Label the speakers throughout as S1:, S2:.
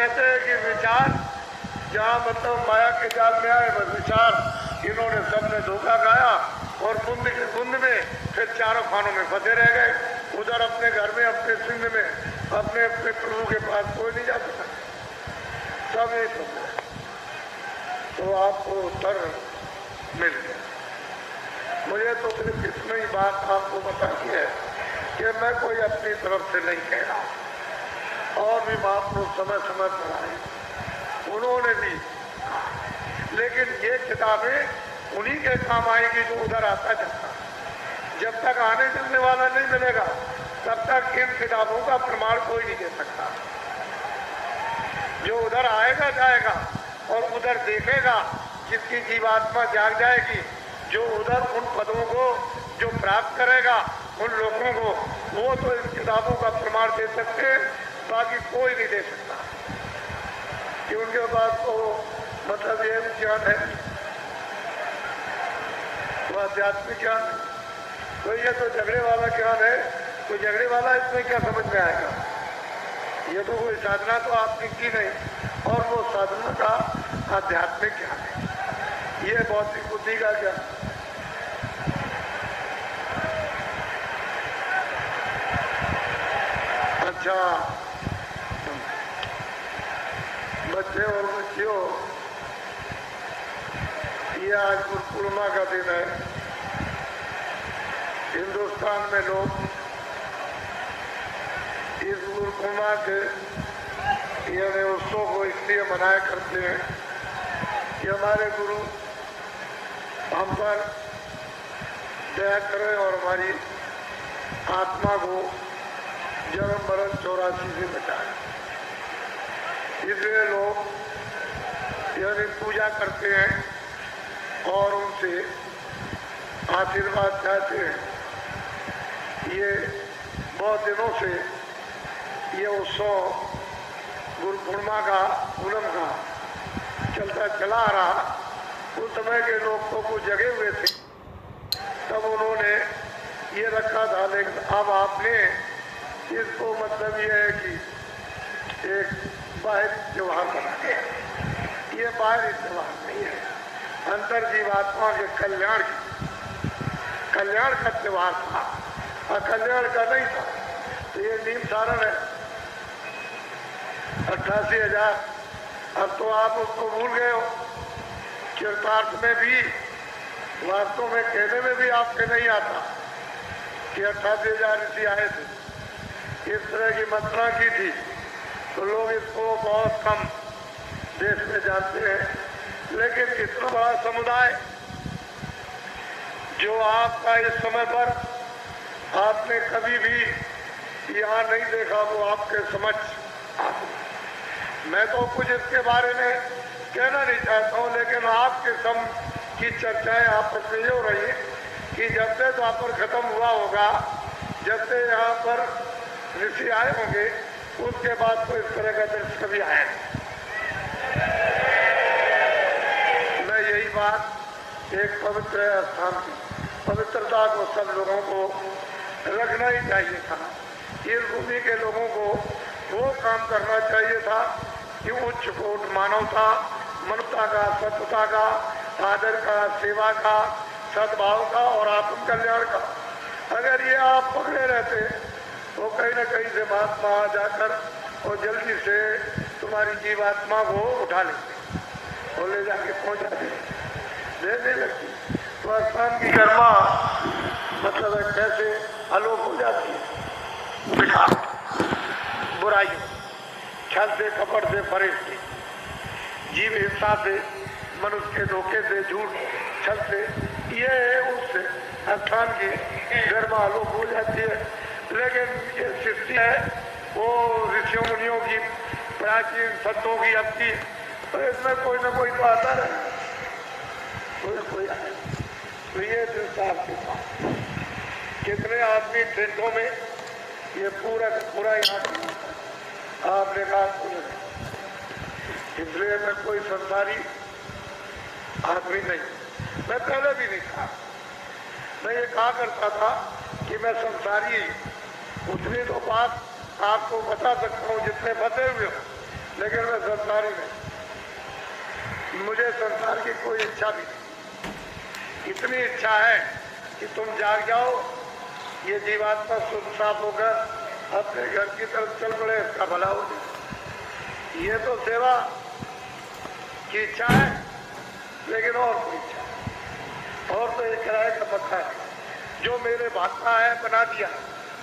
S1: कहते हैं कि विचार जहाँ मतलब माया के जाल में आए बस विचार इन्होंने सबने धोखा खाया और बुंद में फिर चारों खानों में फंसे रह गए। उधर अपने घर में अपने सिंध में अपने अपने प्रभु के पास कोई नहीं जा सकता, सब एक हो गए। तो आपको उत्तर मिल गया। मुझे तो सिर्फ इतनी ही बात आपको बतानी है कि मैं कोई अपनी तरफ से नहीं कह रहा, और भी महापुरुष समय समय पर आए उन्होंने भी, लेकिन ये किताबें उन्हीं के काम आएगी जो उधर आता जाता। जब तक आने चलने वाला नहीं मिलेगा तब तक इन किताबों का प्रमाण कोई नहीं दे सकता। जो उधर आएगा जाएगा और उधर देखेगा, जिसकी जीवात्मा जाग जाएगी, जो उधर उन पदों को जो प्राप्त करेगा उन लोगों को, वो तो इन किताबों का प्रमाण दे सकते हैं, बाकी कोई नहीं दे सकता कि उनके पास तो मतलब ये ज्ञान है, वो आध्यात्मिक ज्ञान है। तो ये तो झगड़े वाला ज्ञान है, तो झगड़े वाला इसमें क्या समझ में आएगा। ये तो कोई साधना तो आपने की नहीं, और वो साधना का आध्यात्मिक ज्ञान है, ये भौतिक बुद्धि का ज्ञान। अच्छा बच्चे और बच्चियों, ये आज गुरु पूर्णिमा का दिन है। हिंदुस्तान में लोग इस गुरु पूर्णिमा के यानी उत्सव को इसलिए मनाया करते हैं कि हमारे गुरु हम पर दया करें और हमारी आत्मा को जन्म मरण 84 से बचाए। इसलिए लोग यानी पूजा करते हैं और उनसे आशीर्वाद चाहते हैं। ये बहुत दिनों से ये उत्सव गुरु पूर्णिमा का पूनम का चलता चला आ रहा। उस समय के लोग तो कुछ जगे हुए थे, तब उन्होंने ये रखा था, लेकिन अब आपने इसको मतलब ये है कि एक बाहरी त्योहार बना दिया। ये बाहरी त्योहार नहीं है, अंतर जीवात्मा के कल्याण का त्योहार था, और कल्याण का नहीं था। तो ये नीम सारण है 88,000। अब तो आप उसको भूल गए हो। चरितार्थ में भी वास्तव में कहने में भी आपके नहीं आता कि 88,000 ऋषि आए थे, इस तरह की मंत्रणा की थी। तो लोग इसको बहुत कम देश में जानते हैं। लेकिन इतना बड़ा समुदाय जो आपका इस समय पर आपने कभी भी यहाँ नहीं देखा, वो आपके समझ। मैं तो कुछ इसके बारे में कहना नहीं चाहता हूँ, लेकिन आपके सम की चर्चाएं आपस में हो रही है कि जब से द्वापर खत्म हुआ होगा, जब से यहाँ पर ऋषि आए होंगे, उसके बाद तो इस तरह का दृश्य कभी आया नहीं। मैं यही बात एक पवित्र स्थान की पवित्रता को सब लोगों को रखना ही चाहिए था। इस भूमि के लोगों को वो काम करना चाहिए था कि उच्च कोट मानवता, मनुष्यता का, सत्यता का, आदर का, सेवा का, सद्भाव का और आत्म कल्याण का। अगर ये आप पकड़े रहते तो कहीं न कहीं से महात्मा आ जाकर और जल्दी से तुम्हारी जीवात्मा को उठा लेते और ले जाके पहुंचाते, देने लगती। तो स्थान की कर्मा मतलब है कैसे आलोक हो जाती है। बिठा बुराई, छल से, कपट से, फरेब से, जीव हिंसा से, मनुष्य के धोखे से, झूठ छल से, ये उस स्थान की गर्मा आलोक हो जाती है। लेकिन ये सृष्टि है वो ऋषियों मुनियों की, प्राचीन संतों की अब की, तो इसमें कोई ना कोई तो आता रहे, कोई ना कोई आए। तो ये दृष्टांत के साथ कितने आदमी ट्रेनों में ये पूरा पूरा यहाँ आपने कहा। इसलिए मैं कोई संसारी आदमी नहीं, मैं पहले भी नहीं था। मैं ये कहा करता था कि मैं संसारी, उतनी तो बात आपको बता सकता हूँ जितने फंसे हुए हो, लेकिन मैं संसारी नहीं, मुझे संसार की कोई इच्छा भी नहीं। इतनी इच्छा है कि तुम जाग जाओ, ये जीवात्मा शुद्ध साफ होकर अपने घर की तरफ चल पड़े, इसका भला हो जाए। ये तो सेवा की इच्छा है, लेकिन और कोई इच्छा, और तो एक किराए का पक्का है। जो मेरे भागता है बना दिया,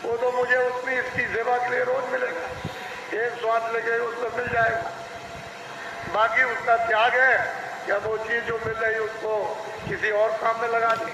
S1: वो तो मुझे उतनी इसकी सेवा के लिए रोज मिलेगा, एक स्वाद लगे उसको मिल जाएगा। बाकी उसका त्याग है या वो चीज जो मिल रही उसको किसी और काम में लगा दे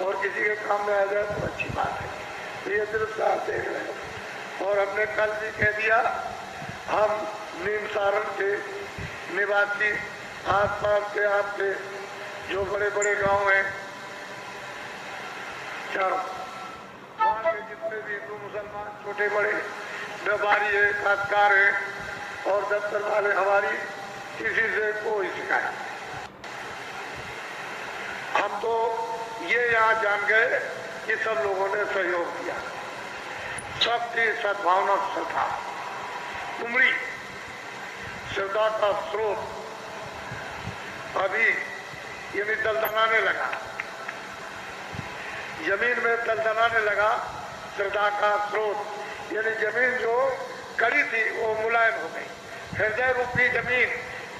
S1: और किसी के काम में आ जाए तो अच्छी बात है। तो ये सिर्फ साथ देख रहे हैं। और हमने कल भी कह दिया, हम नीम सारण के निवासी, आसपास के आपके जो बड़े बड़े गांव हैं चारों, वहाँ के जितने भी हिंदू मुसलमान छोटे बड़े व्यापारी है, काश्तकार है और दफ्तर वाले, हमारी किसी से कोई शिकायत नहीं। हम तो ये यहाँ जान गए कि सब लोगों ने सहयोग दिया, सबकी सद्भावना श्रद्धा उमड़ी, श्रद्धा का स्रोत अभी यानी दलदलाने लगा, जमीन में दलदलाने लगा। श्रद्धा का स्रोत यानी जमीन जो कड़ी थी वो मुलायम हो गई। हृदय रूपी जमीन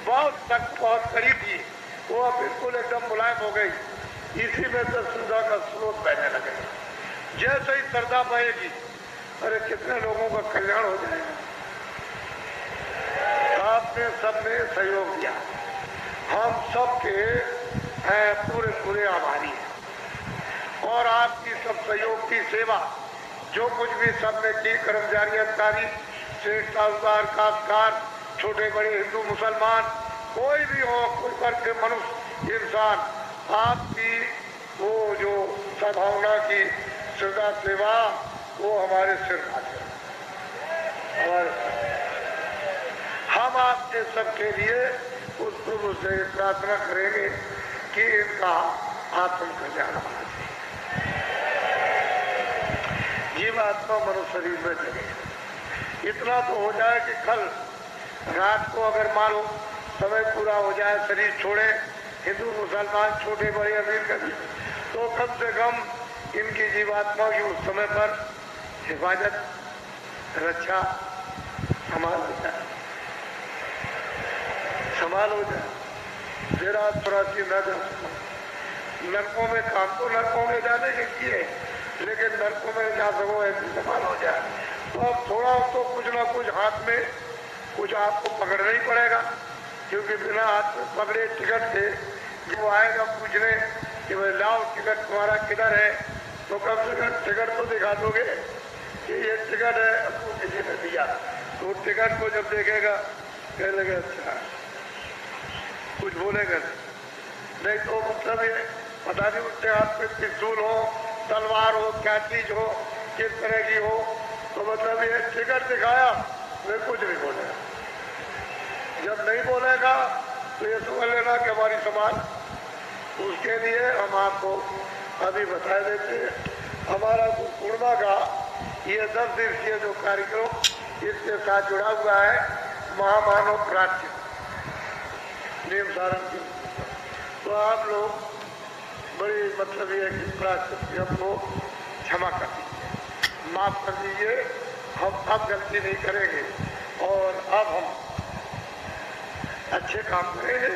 S1: बहुत सख्त, बहुत कड़ी थी, वो अब बिल्कुल एकदम मुलायम हो गई। इसी में तो श्रद्धा का स्रोत बहने लगे। जैसे ही श्रद्धा बहेगी, अरे कितने लोगों का कल्याण हो जाएगा। आपने सबने सहयोग दिया, हम सबके पूरे पूरे आभारी हैं। और आपकी सब सहयोग की सेवा जो कुछ भी सबने की, कर्मचारी, अधिकारी, सेठ, साहूकार, काश्तकार, छोटे बड़े हिंदू मुसलमान, कोई भी हो, कोई वर्ग के मनुष्य इंसान, आपकी वो जो सद्भावना की श्रद्धा सेवा वो हमारे सिर खाते हमारे। हम आपके सबके लिए उस प्रभु से प्रार्थना करेंगे कि इनका आत्म कल्याण होना चाहिए, जीवात्मा मनुष्य शरीर में चले। इतना तो हो जाए कि कल रात को अगर मान लो समय पूरा हो जाए, शरीर छोड़े, हिंदू मुसलमान छोटे बड़े अमीर कभी, तो कम से कम इनकी जीवात्मा की उस समय पर हिफाजत, रक्षा, संभाल हो जाए, संभाल हो जाए। फिर आप थोड़ा सी नरकों में काम तो नरकों में जाने के किए, लेकिन नरकों में जा सको ऐसे संभाल हो जाए। तो अब थोड़ा तो कुछ ना कुछ हाथ में कुछ आपको पकड़ना ही पड़ेगा, क्योंकि बिना हाथ में पकड़े टिकट के जो आएगा पूछने कि भाई लाओ टिकट तुम्हारा किधर है, तो कम से कम टिकट तो दिखा दोगे कि ये टिकट है, आपको किसी ने दिया। तो टिकट को जब देखेगा कह लगे अच्छा, कुछ बोलेगा नहीं। तो मतलब ये पता नहीं उसके हाथ में त्रिशूल हो, तलवार हो, क्या चीज हो, किस तरह की हो, तो मतलब ये टिकट दिखाया वे कुछ नहीं बोलेगा। जब नहीं बोलेगा तो ये समझ लेना कि हमारी समाज, उसके लिए हम आपको अभी बता देते हैं। हमारा पूर्णिमा का ये 10 दिवसीय जो कार्यक्रम इसके साथ जुड़ा हुआ है, महामानव प्राच्य नीम सारण की। तो आप लोग बड़ी मतलब ये प्राच्य हमको क्षमा कर दीजिए, माफ कर दीजिए, हम अब गलती नहीं करेंगे और अब हम अच्छे काम करेंगे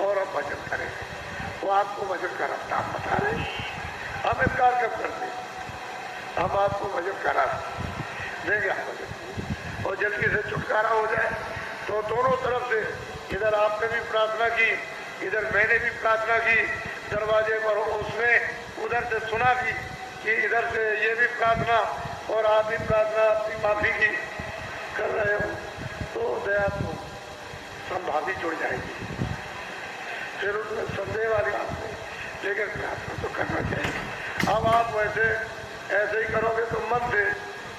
S1: और हम भजन करेंगे। वो आपको भजन का रास्ता हम बता रहे हैं, हम इनकार कब करते हैं, हम आपको भजन करा देंगे आप भजन, और जल्दी से छुटकारा हो जाए। तो दोनों तरफ से, इधर आपने भी प्रार्थना की, इधर मैंने भी प्रार्थना की, दरवाजे पर उसने उधर से सुना भी कि इधर से ये भी प्रार्थना और आप भी प्रार्थना अपनी माफी की कर रहे हो, तो दया तो संभावी जुड़ जाएगी। फिर उसमें संदेह वाली बात नहीं, लेकिन प्रार्थना तो करना चाहिए। अब आप वैसे ऐसे ही करोगे तो मन से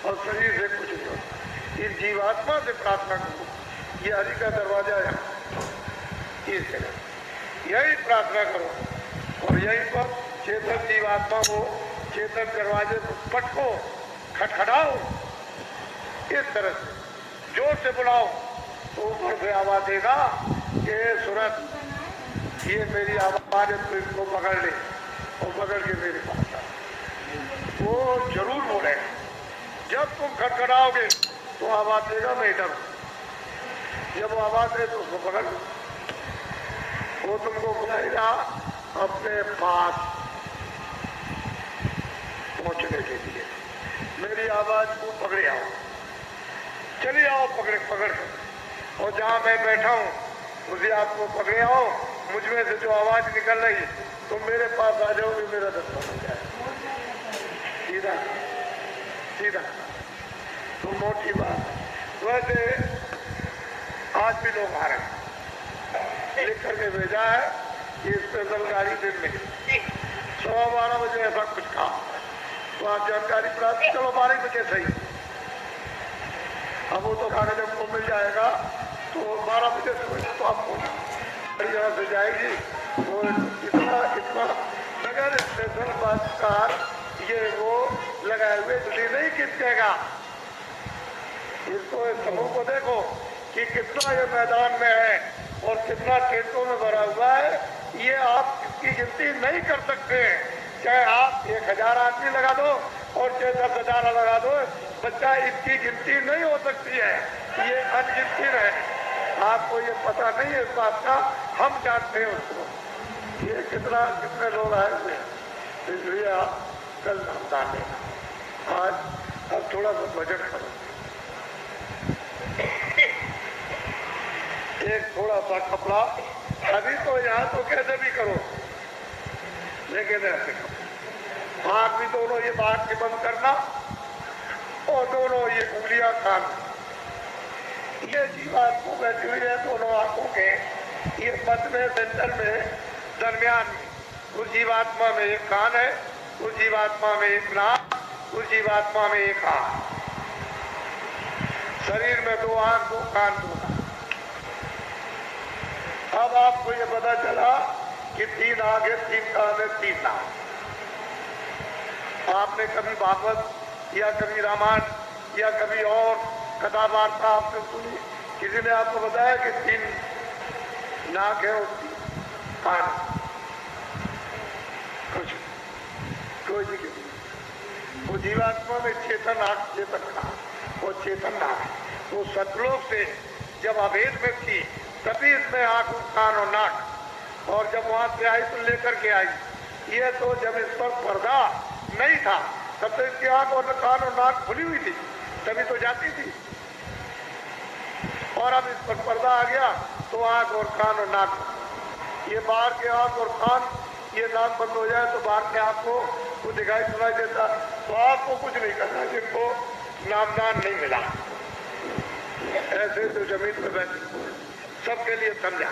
S1: और शरीर से कुछ नहीं होता। इस जीवात्मा से प्रार्थना करो, ये हरि का दरवाजा है, इस जगह यही प्रार्थना करो और यहीं पर चेतन जीवात्मा को चेतन दरवाजे को पटको, खटखटाओ, इस तरह से जोर से बुलाओ तो ऊपर से से आवाज देगा कि सूरत ये मेरी आवाज है, तो इसको पकड़ ले, और पकड़ के मेरे पास आ। वो जरूर बोलेगा। जब तुम खटखटाओगे तो आवाज देगा मैं इधर हूं। जब वो आवाज दे तो उसको पकड़ लो। वो तुमको बुलाएगा अपने पास पहुंचने के लिए। मेरी आवाज को पकड़े आओ, चलिए आओ पकड़ के। और जहां मैं बैठा हूं उसी आपको पकड़े आओ। मुझ में से जो आवाज निकल रही तो मेरे पास आ जाओगे, मेरा दस्ता हो जाए। सीधा सीधा तो मोटी बात। वैसे आज भी लोग आ रहे हैं, लिख करके भेजा है कि स्पेशल गाड़ी दिन में 12:15 बजे ऐसा कुछ काम, तो आप जानकारी प्राप्त, चलो 12 बजे सही। अब वो तो कागज हमको मिल जाएगा, तो 12 बजे से तो आपको यहाँ से जाएगी। वो इतना नगर स्टेशन बस कार ये वो लगाए हुए दिल्ली नहीं खींचेगा। इसको इस समूह को देखो कि कितना ये मैदान में है और कितना खेतों में भरा हुआ है। ये आप इसकी गिनती नहीं कर सकते। चाहे आप 1000 आदमी लगा दो और चाहे 10,000 लगा दो, बच्चा इसकी गिनती नहीं हो सकती है। ये अनगिनती है। आपको ये पता नहीं है इस बात का, हम जानते हैं उसको। ये कितने लोग आए हुए हैं, इसलिए आप कल सावधान लेना। आज अब थोड़ा सा बजट करो, एक थोड़ा सा कपड़ा। अभी तो यहाँ तो कैसे भी करो, लेकिन ऐसे करो। आँख भी दोनों ये बात के बंद करना, और दोनों ये उंगलियां कान। ये जीवात को बैठी हुई है दोनों आंखों के ये मत में, सेंटर में, दरमियान में। उस जीवात्मा में एक कान है, उस जीवात्मा में एक नाक, उस जीवात्मा में एक आंख। शरीर में 2 आंख 2 कान 2 नाक। अब आपको ये पता चला कि 3 आंखें 3 कान है 3 नाक। आपने कभी भागवत या कभी रामायण या कभी और कथा वार्ता आपने सुनी, किसी ने आपको बताया कि 3 नाक है और 3 कान? कुछ कोई नहीं किसी। वो जीवात्मा में चेतन आंख, चेतन नाक, वो चेतन नाक। वो सतलोक से जब अभेद में थी तभी इसमें आंख, कान और नाक, और जब वहां से आई तो लेकर के आई। ये तो जब इस पर पर्दा नहीं था तब तो इसकी आंख और कान और नाक खुली हुई थी, तभी तो जाती थी। और अब इस पर पर्दा आ गया तो आंख और कान और नाक, ये बाहर के आंख और कान, ये नाक बंद हो जाए तो बाहर के आपको कुछ दिखाई सुनाई देता। तो आपको कुछ नहीं करना जिनको नामदान नहीं मिला। ऐसे तो जमीन में बैठे सबके लिए समझा,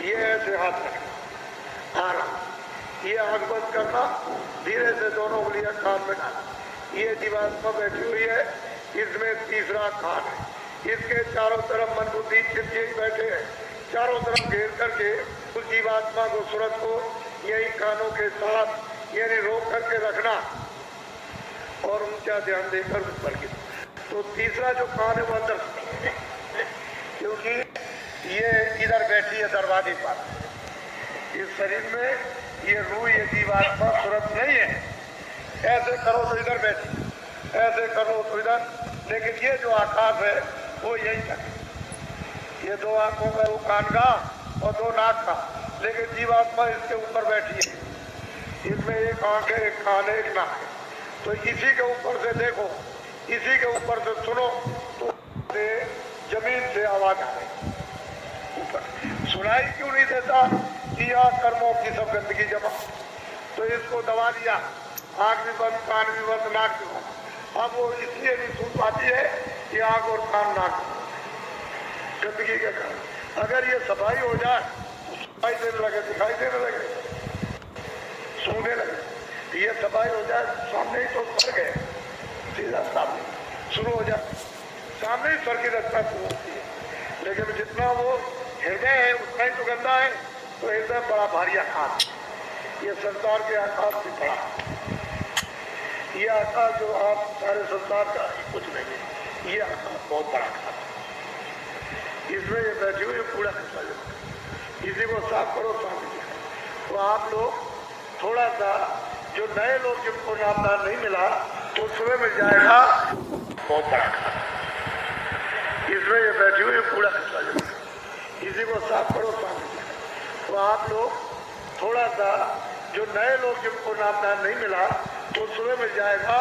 S1: ये ऐसे हाथ रखना, आराम। ये आंख बंद करना, धीरे से दोनों उंगलियां कान में डालना। ये जीवात्मा बैठी हुई है, इसमें तीसरा कान है। इसके चारों तरफ मन बुद्धि चित्त यही बैठे हैं, चारों तरफ घेर करके उस जीवात्मा को, सूरत को यही कानों के साथ यानी रोक करके रखना और ऊंचा ध्यान देकर ऊपर की। तो तीसरा जो कान है वो अंदर, क्योंकि ये इधर बैठी है दरवाजे पर। इस शरीर में ये रूह, ये जीवात्मा सूरत नहीं है। ऐसे करो तो इधर बैठी, ऐसे करो तो इधर, लेकिन ये जो आकाश है वो यही तक। ये 2 आंखों का वो कान का और 2 नाक का, लेकिन जीवात्मा इसके ऊपर बैठी है। इसमें एक आंख है, एक कान है, एक नाक है। तो इसी के ऊपर से देखो, इसी के ऊपर से सुनो, तो जमीन से आवाज आ रही ऊपर। सुनाई क्यों नहीं देता कि यहाँ कर्मों की सब गंदगी जमा, तो इसको दबा दिया। आंख भी बंद, कान भी बंद, नाक भी बंद। अब वो इसलिए नहीं सुन पाती है कि आंख और कान नाक गंदगी के कारण। अगर ये सफाई हो जाए तो सफाई देने लगे, दिखाई देने लगे, सूंघने लगे। ये सफाई हो जाए, सामने ही तो सर गए, सीधा सामने शुरू हो जाए, सामने ही सर की रचना शुरू होती है। लेकिन जितना वो हृदय है उतना ही तो गंदा है। तो हृदय बड़ा भारी आकाश, ये संसार के आकाश से बड़ा। ये आकाश जो आप सारे संसार का कुछ नहीं है, ये आकाश बहुत बड़ा आकाश। इसमें ये बैठी हुई कूड़ा कचरा जमा, इसी को साफ करो स्वामी जी। तो आप लोग थोड़ा सा, जो नए लोग जिनको नामदान नहीं मिला वो सुबह मिल जाएगा, बहुत बड़ा खाना। इसमें ये बैठी हुई कूड़ा कचरा जमा, इसी को साफ करो स्वामी जी। तो आप लोग थोड़ा सा, जो नए लोग जिनको नामदान नहीं मिला वो सुबह मिल जाएगा,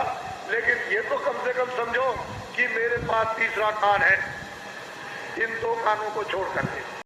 S1: लेकिन ये तो कम से कम समझो कि मेरे पास तीसरा कान है, इन दो कानों को छोड़ कर